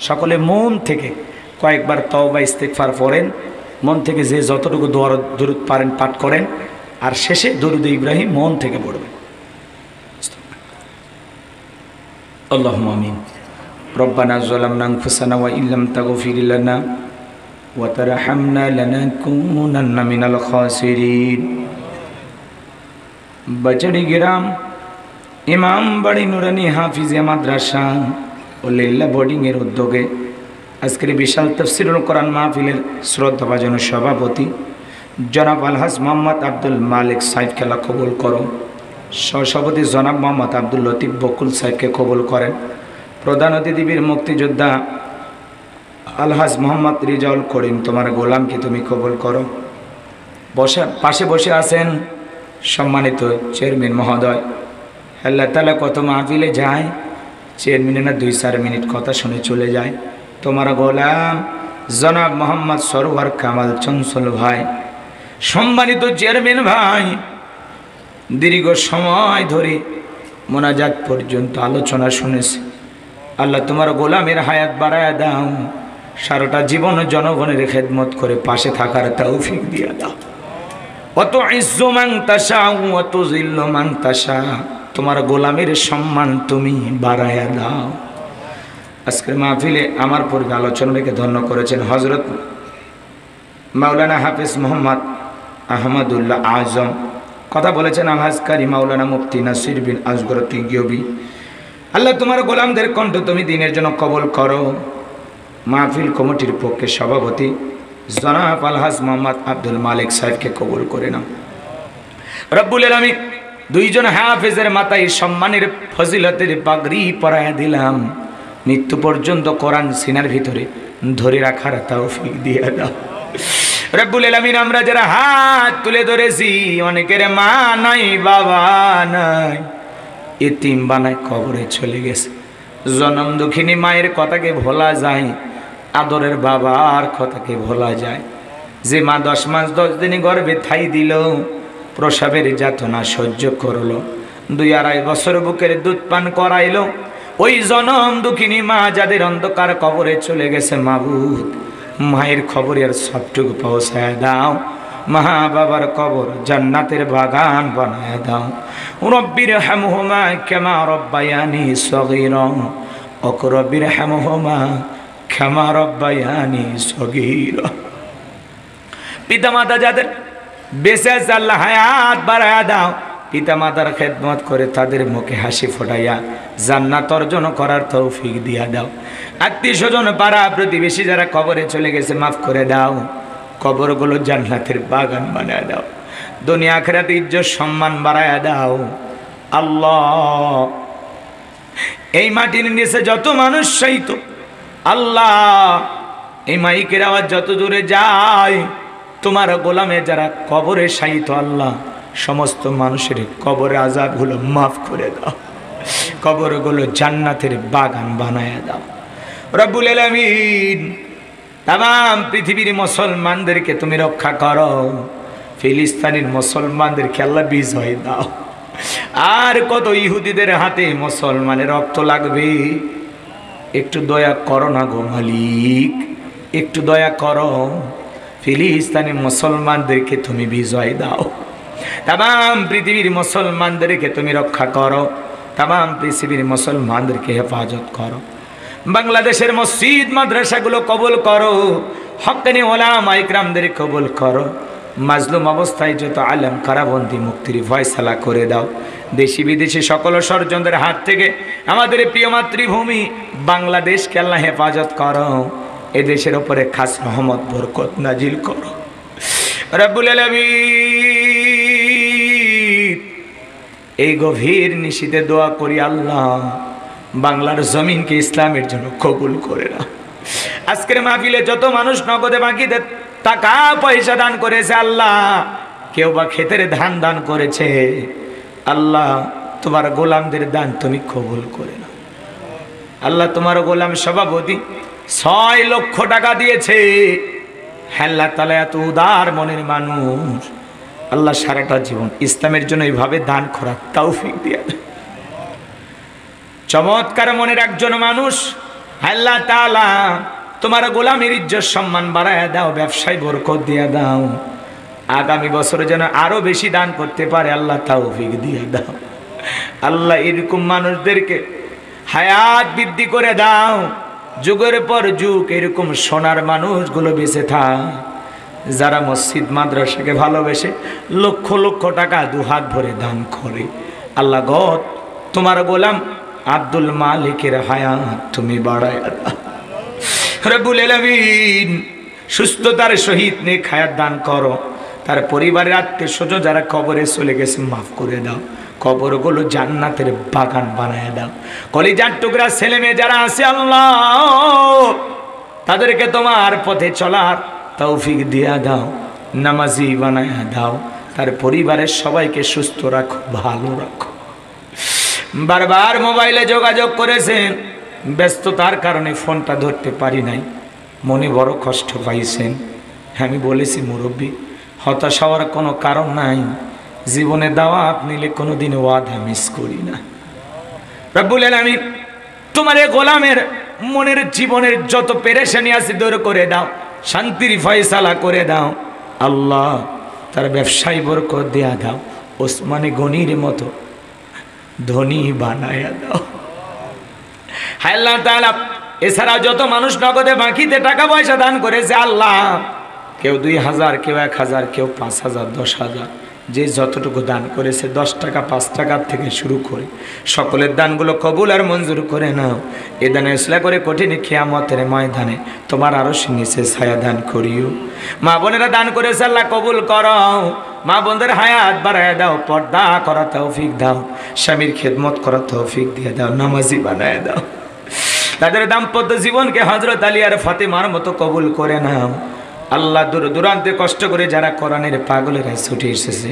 সকলে মন থেকে কয়েকবার তওবা ইস্তিগফার পড়েন, মন থেকে যে যতটুকু দরুদ পারেন পাঠ করেন, আর শেষে দরুদ ইব্রাহিম মন থেকে পড়বেন। আল্লাহুম্মা আমিন। রব্বানা যালামনা আনফুসানা ওয়া ইল্লাম তাগফির লানা ওয়া তারহামনা লানাকুনান্না মিনাল খাসিরিন। বচড়ি গ্রাম ইমাম বাড়ি নুরানি হাফিজিয়া মাদ্রাসা ও লিল্লাহ বোর্ডিংয়ের উদ্যোগে আজকের বিশাল তাফসীরুল কোরআন মাহফিলের শ্রদ্ধাভাজন সভাপতি জনাব আলহাজ মোহাম্মদ আব্দুল মালিক সাহেবকে আল্লাহ কবুল করো। সহসভাপতি জনাব মোহাম্মদ আব্দুল লতিফ বকুল সাহেবকে কবুল করেন। প্রধান অতিথি বীর মুক্তিযোদ্ধা আলহাজ মোহাম্মদ রিজাউল করিম, তোমার গোলামকে তুমি কবুল করো। পাশে বসে আছেন সম্মানিত চেয়ারম্যান মহোদয়। আল্লাহ তাআলা কত মাহফিলে যায়, চেয়ারম্যানের না 2-4 মিনিট কথা শুনে চলে যায়। তোমার গোলাম জনাব মোহাম্মদ সরোয়ার কামাল চঞ্চল ভাই, সম্মানিত চেয়ারম্যান ভাই, দীর্ঘ সময় ধরে মোনাজাত পর্যন্ত আলোচনা শুনেছে। আল্লাহ তোমার গোলামের হায়াত বাড়ায়া দাও, সারাটা জীবন জনগণের খেদমত করে পাশে থাকার তৌফিক দিয়া দাও। অত ইজ্জু মান তাশা ওয়া তুযিল্লু মান তাশা, তোমার গোলামের সম্মান তুমি বাড়ায়া দাও। আজকের মাহফিলে আমার পূর্বে আলোচনা রেখে ধন্য করেছেন হযরত মাওলানা হাফিজ মোহাম্মদ আহমদুল্লাহ আজম। কথা বলেছেন আলহাজ কারি মাওলানা মুফতি নাসির বিন আসগর তিগিয়বি। আল্লাহ তোমার গোলামদের কণ্ঠ তুমি দিনের জন্য কবুল করো। মাহফিল কমিটির পক্ষে সভাপতি জনাব আলহাজ মোহাম্মদ আব্দুল মালিক সাহেবকে কবুল করে নাও। রব্বুল আলামিন দুইজন হাফেজের মাথায় সম্মানের ফজিলতের পাগড়ি পরায়া দিলাম, মৃত্যু পর্যন্ত কোরআন সিনার ভিতরে ধরে রাখার তৌফিক দিয়ে দাও। রব্বুল আলামিন আমরা যারা হাত তুলে ধরেছি, অনেকের মা নাই বাবা নাই, এতিম বানায় কবরে চলে গেছে। জনম দুঃখিনী মায়ের কথাকে ভোলা যায়, আদরের বাবার কথাকে ভোলা যায়। যে মা 10 মাস 10 দিন গর্ভে ঠাই দিল, প্রসবের যাতনা সহ্য করলো, 2-2.5 বছর বুকের দুধ পান করাইলো, ওই জনম দুঃখিনী মা যাদের অন্ধকার কবরে চলে গেছে, মাবুদ মায়ের খবরের সবটুকু পৌঁছায় দাও। মা বাবার কবর জান্নাতের বাগান বানায় দাও। রব্বির হামহুমা কামা রব্বায়ানি সগীরা, ওয়া রব্বির হামহুমা কামা রব্বায়ানি সগীরা। পিতামাতা যাদের বেঁচে আছে আল্লাহ হায়াত বাড়ায়া দাও। পিতামাতার খেদমত করে তাদের মুখে হাসি ফোটাইয়া জান্নাত অর্জন করার তৌফিক দিয়া দাও। আত্মীয় স্বজন পাড়া প্রতিবেশী যারা কবরে চলে গেছে মাফ করে দাও, কবরগুলো জান্নাতের বাগান বানায় দাও। দুনিয়া আখিরাতে ইজ্জত সম্মান বাড়ায়া দাও। আল্লাহ এই মাটির নিচে যত মানুষ শায়িত, আল্লাহ এই মাইকের আওয়াজ যত দূরে যায়, তোমার গোলামে যারা কবরে শায়িত, আল্লাহ সমস্ত মানুষের কবরে আযাবগুলো মাফ করে দাও, কবরগুলো জান্নাতের বাগান বানায়া দাও। রব্বুল আলামিন তাম পৃথিবীর মুসলমানদেরকে তুমি রক্ষা করো, ফিলিস্তিনের মুসলমানদেরকে আল্লাহ বিজয় দাও। আর কত ইহুদিদের হাতে মুসলমানের রক্ত লাগবে, একটু দয়া করো না গো মালিক, একটু দয়া করো। ফিলিস্তিনের মুসলমানদেরকে তুমি বিজয় দাও, তাম পৃথিবীর মুসলমানদেরকে তুমি রক্ষা করো, তাম পৃথিবীর মুসলমানদেরকে হেফাজত করো। বাংলাদেশের মসজিদ মাদ্রাসাগুলো কবুল করো, হক্কানি ওলামা ইকরামদের কবুল করো। মাজলুম অবস্থায় যত আলেম কারাবন্দী মুক্তির ফয়সালা করে দাও। দেশি বিদেশি সকল ষড়যন্ত্রের হাত থেকে আমাদের প্রিয় মাতৃভূমি বাংলাদেশকে আল্লাহ হেফাজত করো। এ দেশের উপরে খাস রহমত বরকত নাজিল করো। রব্বুল আলামিন এই গভীর নিশীথে দোয়া করি, আল্লাহ বাংলার জমিনকে ইসলামের জন্য কবুল করে নাও। আজকের মাহফিলে যত মানুষ নগদে বাকিতে টাকা পয়সা দান করেছে, আল্লাহ কেউ বা ক্ষেতের ধান দান করেছে, আল্লাহ তোমার গোলামদের দান তুমি কবুল করে নাও। আল্লাহ তোমার গোলাম সভাপতি 6 লক্ষ টাকা দিয়েছে। আল্লাহ তাআলা এত উদার মনের মানুষ, আল্লাহ সারাটা জীবন ইসলামের জন্য এইভাবে দান করার তৌফিক দিয়ে দেয়। চমৎকার মনের একজন মানুষ, আল্লাহ তাআলা তোমার গোলামের ইজ্জত সম্মান বাড়ায় দাও, ব্যবসায় বরকত দিয়ে দাও, আগামী বছরে যেন আরো বেশি দান করতে পারে আল্লাহ তৌফিক দিয়ে দাও। আল্লাহ এরকম মানুষদেরকে হায়াত বৃদ্ধি করে দাও, যুগের পর যুগ এরকম সোনার মানুষগুলো বেঁচে থাক, যারা মসজিদ মাদ্রাসাকে ভালোবেসে লক্ষ লক্ষ টাকা দুহাত ভরে দান করে। আল্লাহ গো তোমার গোলাম আব্দুল মালিকের হায়াত তুমি বাড়ায় দাও রব্বুল আলামিন, সুস্থতার সহিত নেক হায়াত দান করো। তার পরিবারের আত্মীয় স্বজন যারা কবরে চলে গেছে মাফ করে দাও, কবরগুলো জান্নাতের বাগান বানায় দাও। কলিজার টুকরা ছেলে মেয়ে যারা আছে আল্লাহ তাদেরকে তোমার পথে চলার তৌফিক দিয়া দাও, নামাজি বানায় দাও। তার পরিবারের সবাইকে সুস্থ রাখো, ভালো রাখো। বারবার মোবাইলে যোগাযোগ করেছেন, ব্যস্ততার কারণে ফোনটা ধরতে পারি নাই, মনে বড় কষ্ট পাইছেন। আমি বলেছি মুরব্বী হতাশ হওয়ার কোনো কারণ নাই, জীবনে দাওয়াত নিলে কোনোদিন ওয়াদা মিস করি না। রব্বুল আলামিন তোমার এই গোলামের মনের জীবনের যত পেরেশানি আছে দূর করে দাও, শান্তির ফয়সালা করে দাও। আল্লাহ তার ব্যবসায় বরকত দেয়া দাও, ওসমানে গনির মতো ধনী বানায়া দাও। হায় আল্লাহ তাআলা এছাড়া যত মানুষ নগদে বাকিতে টাকা পয়সা দান করেছে আল্লাহ, কেউ 2000, কেউ 1000, কেউ 5000, 10,000, যে যতটুকু দান করেছে 10 টাকা 5 টাকার থেকে শুরু করে সকলের দানগুলো কবুল আর মঞ্জুর করে নাও। এ দানে ইসলা করে কঠিন কিয়ামতের ময়দানে তোমার আরশের নিচে ছায়া দান করিও। মা বোনেরা দান করেছে আল্লাহ কবুল করো, মা বোনদের হায়াত বাড়ায় দাও, পর্দা করা তৌফিক দাও, স্বামীর খেদমত করা তৌফিক দিয়ে দাও, নামাজি বানায় দাও। তাদের দাম্পত্য জীবনকে হযরত আলী আর ফাতেমার মতো কবুল করে নাও। আল্লাহ দূর দূরান্তে কষ্ট করে যারা কোরআনের পাগলেরা ছুটে এসেছে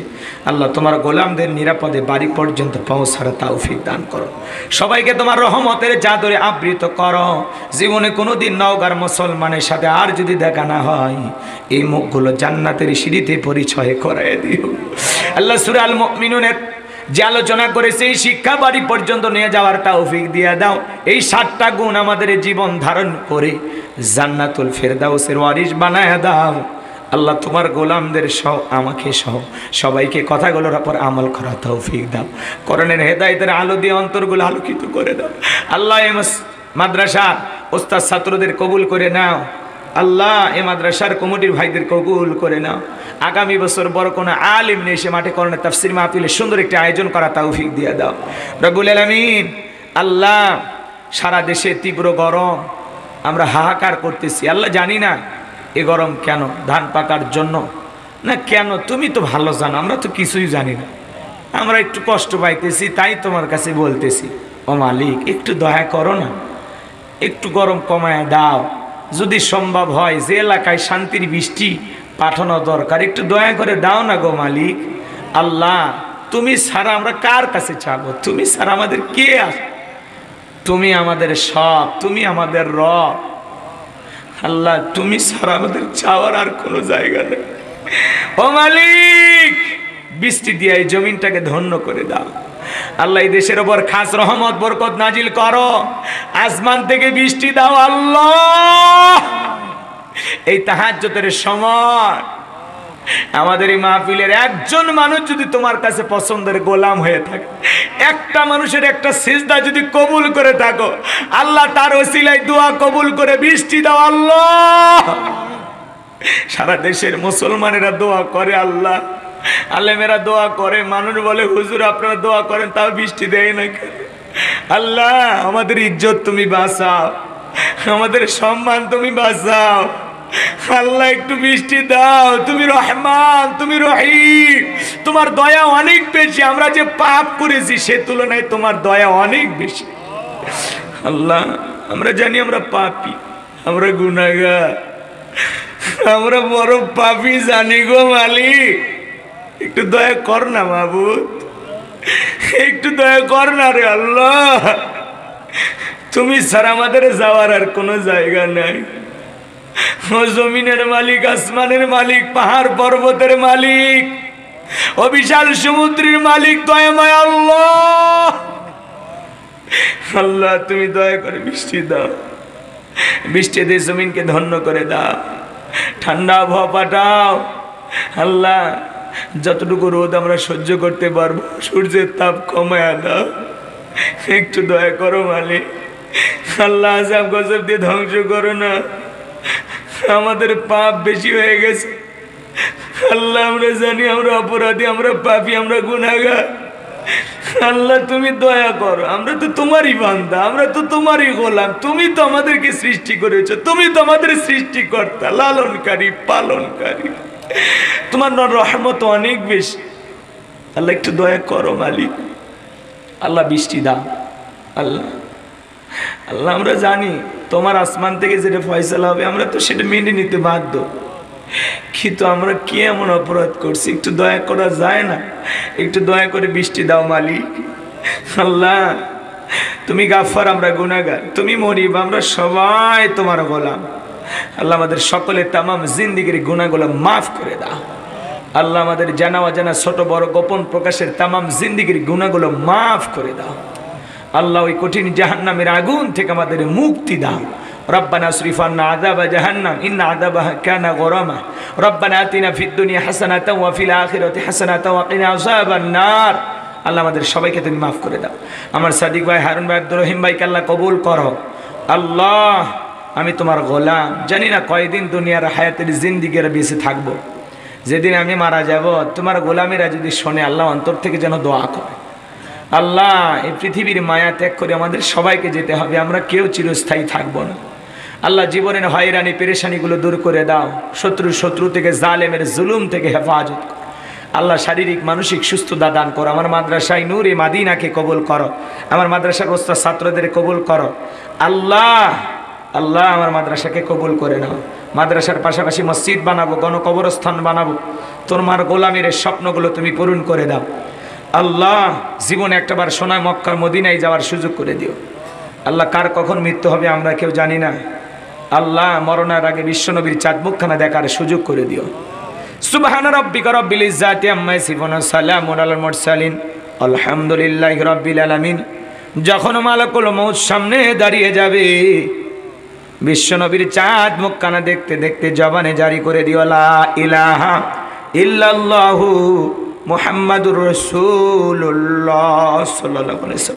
আল্লাহ তোমার গোলামদের নিরাপদে বাড়ি পর্যন্ত পৌঁছার তৌফিক দান করো। সবাইকে তোমার রহমতের চাদরে আবৃত করো। জীবনে কোনোদিন নওগাঁর মুসলমানের সাথে আর যদি দেখা না হয়, এই মুখগুলো জান্নাতের সিঁড়িতে পরিচয় করায় দিও। আল্লাহ সূরা আল মুমিনুনের যে আলোচনা করেছে এই শিক্ষা বাড়ি পর্যন্ত নিয়ে যাওয়ার তৌফিক দিয়ে দাও। এই 7টা গুণ আমাদের জীবন ধারণ করে জান্নাতুল ফেরদাউসের ওয়ারিস বানায় দাও। আল্লাহ তোমার গোলামদের সহ আমাকে সহ সবাইকে কথাগুলোর উপর আমল করা তৌফিক দাও। কোরআনের হেদায়েতের আলো দিয়ে অন্তরগুলো আলোকিত করে দাও। আল্লাহ এই মাদ্রাসা ওস্তাদ ছাত্রদের কবুল করে নাও। আল্লাহ এই মাদ্রাসার কমিটির ভাইদের কবুল করে নাও। আগামী বছর বড় কোনো আলিম নিয়ে এসে মাঠে কোরআনের তাফসীর মাহফিলের সুন্দর একটি আয়োজন করা তৌফিক দিয়ে দাও রব্বুল আলামিন। আল্লাহ সারা দেশে তীব্র গরম, আমরা হাহাকার করতেছি। আল্লাহ জানি না এ গরম কেন, ধান পাকার জন্য না কেন, তুমি তো ভালো জানো, আমরা তো কিছুই জানি না। আমরা একটু কষ্ট পাইতেছি তাই তোমার কাছে বলতেছি, ও মালিক একটু দয়া করো না, একটু গরম কমায় দাও। যদি সম্ভব হয় যে এলাকায় শান্তির বৃষ্টি পাঠানো দরকার একটু দয়া করে দাও না গো মালিক। আল্লাহ তুমি ছাড়া আমরা কার কাছে চাবো, তুমি ছাড়া আমাদের কে আছে, তুমি আমাদের সব, তুমি আমাদের রব। আল্লাহ তুমি ছাড়া আমাদের চাওয়ার আর কোনো জায়গা নেই। ও মালিক বৃষ্টি দিয়ে এই জমিনটাকে ধন্য করে দাও। আল্লাহ এই দেশের ওপর খাস রহমত বরকত নাজিল করো, আসমান থেকে বৃষ্টি দাও। আল্লাহ এই তাহাজ্জুদের সময় আমাদের এই মাহফিলের একজন মানুষ যদি তোমার কাছে পছন্দের গোলাম হয়ে থাকে, একটা মানুষের একটা সিজদা যদি কবুল করে থাকো, আল্লাহ তার ওসিলায় দোয়া কবুল করে বৃষ্টি দাও। আল্লাহ সারা দেশের মুসলমানেরা দোয়া করে, আল্লাহ আলেমেরা দোয়া করে, মানুষ বলে হুজুর আপনারা দোয়া করেন তাও বৃষ্টি দেয় না কেন? আল্লাহ আমাদের ইজ্জত তুমি বাঁচাও, আমাদের সম্মান তুমি বাঁচাও। আল্লাহ একটু বৃষ্টি দাও, তুমি রহমান, তুমি রহিম, তোমার দয়া অনেক বেশি। আমরা যে পাপ করেছি সে তুলনায় তোমার দয়া অনেক বেশি। আল্লাহ আমরা জানি আমরা পাপী, আমরা গুনাহগার, আমরা বড় পাপী জানি গো মালিক। একটু দয়া কর না মাবুদ, একটু দয়া কর না রে আল্লাহ। তুমি ছাড়া আমাদের যাওয়ার আর কোনো জায়গা নাই। ও জমিনের মালিক, আসমানের মালিক, পাহাড় পর্বতের মালিক, ও বিশাল সমুদ্রের মালিক, দয়াময় আল্লাহ। আল্লাহ তুমি দয়া করে বৃষ্টি দাও। বৃষ্টি দিয়ে জমিনকে ধন্য করে দাও, ঠান্ডা আবহাওয়া পাঠাও। আল্লাহ যতটুকু রোদ আমরা সহ্য করতে পারবো সূর্যের তাপ কমায় দাও, একটু দয়া করো মালিক। আল্লাহ আযাব গজব দিয়ে ধ্বংস করো না, আমাদের পাপ বেশি হয়ে গেছে। আল্লাহ আমরা জানি আমরা অপরাধী, আমরা পাপী, আমরা গুনাহগার। আল্লাহ তুমি দয়া করো, আমরা তো তোমারই বান্দা, আমরা তো তোমারই গোলাম। তুমি তো আমাদেরকে সৃষ্টি করেছো, তুমি তো আমাদের সৃষ্টিকর্তা, লালনকারী, পালনকারী। তোমার রহমত অনেক বেশি। আল্লাহ একটু দয়া করো মালিক। আল্লাহ বৃষ্টি দাও। আল্লাহ আল্লাহ আমরা জানি তোমার আসমান থেকে যেটা ফয়সালা হবে আমরা তো সেটা মেনে নিতে বাধ্য, কিন্তু আমরা কি এমন অপরাধ করছি একটু দয়া করা যায় না? একটু দয়া করে বৃষ্টি দাও মালিক। আল্লাহ তুমি গাফফার, আমরা গুনাহগার, তুমি মনিব, আমরা সবাই তোমার গোলাম। আল্লাহ আমাদের সকলের তামাম জিন্দেগির গুনাহগুলো মাফ করে দাও। আল্লাহ আমাদের জানা অজানা ছোট বড় গোপন প্রকাশের তামাম জিন্দেগির গুনাহগুলো মাফ করে দাও। আল্লাহ ওই কঠিন জাহান্নামের আগুন থেকে আমাদের মুক্তি দাও। রব্বানা আসরিফ আন্না আযাবা জাহান্নাম ইন্না আযাবাহা কানা গরামা। রব্বানা আতিনা ফিদ দুনিয়া হাসানাতাও ওয়া ফিল আখিরাতি হাসানাতাও ওয়া কিনা আযাবান নার। আল্লাহ আমাদের সবাইকে তুমি মাফ করে দাও। আমার সাদিক ভাই, হারুন ভাই, আব্দুর রহিম ভাইকে আল্লাহ কবুল করো। আল্লাহ আমি তোমার গোলাম, জানি না কয়দিন দুনিয়ার হায়াতের জিন্দেগির বেঁচে থাকবো। যেদিন আমি মারা যাব তোমার গোলামেরা যদি শোনে আল্লাহ অন্তর থেকে যেন দোয়া করে। আল্লাহ এই পৃথিবীর মায়া ত্যাগ করে আমাদের সবাইকে যেতে হবে, আমরা কেউ চিরস্থায়ী থাকবো না। আল্লাহ জীবনের হয়রানি পেরেশানিগুলো দূর করে দাও। শত্রু থেকে, জালেমের জুলুম থেকে হেফাজত করো। আল্লাহ শারীরিক মানসিক সুস্থতা দান করো। আমার মাদ্রাসায় নূরে মাদিনাকে কবুল করো। আমার মাদ্রাসার ওস্তাদ ছাত্রদের কবুল করো। আল্লাহ আল্লাহ আমার মাদ্রাসাকে কবুল করে নাও। মাদ্রাসার পাশাপাশি মসজিদ বানাবো, গণকবরস্থান বানাবো। তোমার গোলামের স্বপ্নগুলো তুমি পূরণ করে দাও। আল্লাহ জীবনে একটাবার সোনায় মক্কার মদিনায় যাওয়ার সুযোগ করে দিও। আল্লাহ কার কখন মৃত্যু হবে আমরা কেউ জানি না। আল্লাহ মরণের আগে বিশ্বনবীর চাঁদ মুখখানা দেখার সুযোগ করে দিও। সুবহান রাব্বিকা রাব্বিল ইজ্জাতি আম্মা ইয়াসিফুন, সালামুন আলাল মুরসালিন, আলহামদুলিল্লাহি রাব্বিল আলামিন। যখন মালাকুল মউত সামনে দাঁড়িয়ে যাবে বিশ্বনবীর চাঁদ মুখখানা দেখতে দেখতে জবানে জারি করে দিও লা ইলাহা ইল্লাল্লাহু মুহাম্মাদুর রাসূলুল্লাহ সাল্লাল্লাহু আলাইহি ওয়াসাল্লাম।